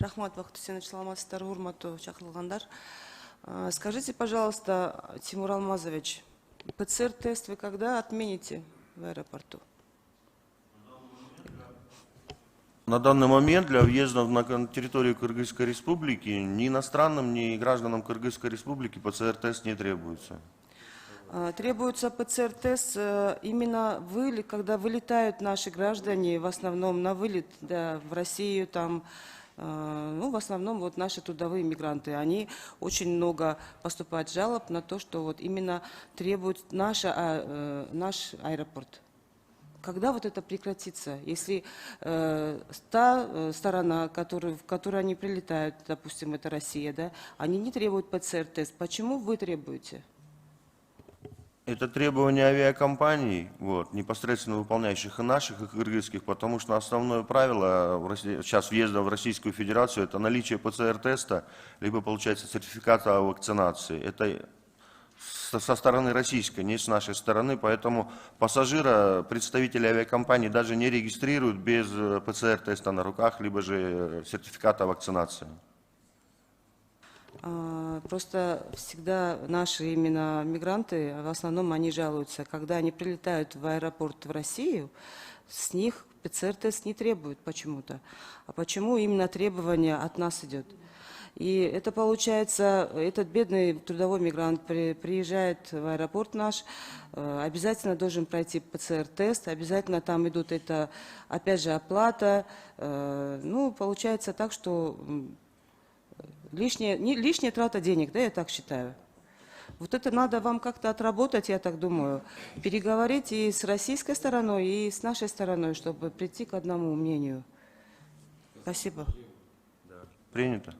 Рахмат Вахтусенович, саламатсыздар, урматтуу чакырылгандар. Скажите, пожалуйста, Тимур Алмазович, ПЦР-тест вы когда отмените в аэропорту? На данный момент для въезда на территорию Кыргызской Республики ни иностранным, ни гражданам Кыргызской Республики ПЦР-тест не требуется. Требуется ПЦР-тест именно когда вылетают наши граждане, в основном на вылет, да, в Россию, там, ну, в основном вот наши трудовые мигранты, они очень много поступают жалоб на то, что вот именно требует наш аэропорт. Когда вот это прекратится? Если та сторона, в которую они прилетают, допустим, это Россия, да, они не требуют ПЦР-тест, почему вы требуете? Это требования авиакомпаний, вот, непосредственно выполняющих и наших, и кыргызских, потому что основное правило сейчас въезда в Российскую Федерацию – это наличие ПЦР-теста, либо, получается, сертификата о вакцинации. Это со стороны российской, не с нашей стороны, поэтому пассажира представители авиакомпаний даже не регистрируют без ПЦР-теста на руках, либо же сертификата о вакцинации. Просто всегда наши именно мигранты, в основном они жалуются, когда они прилетают в аэропорт в Россию, с них ПЦР-тест не требуют почему-то. А почему именно требование от нас идет? И это получается, этот бедный трудовой мигрант приезжает в аэропорт наш, обязательно должен пройти ПЦР-тест, обязательно там идут это, опять же, оплата. Ну, получается так, что лишняя трата денег, да, я так считаю. Вот это надо вам как-то отработать, я так думаю, переговорить и с российской стороной, и с нашей стороной, чтобы прийти к одному мнению. Спасибо. Принято.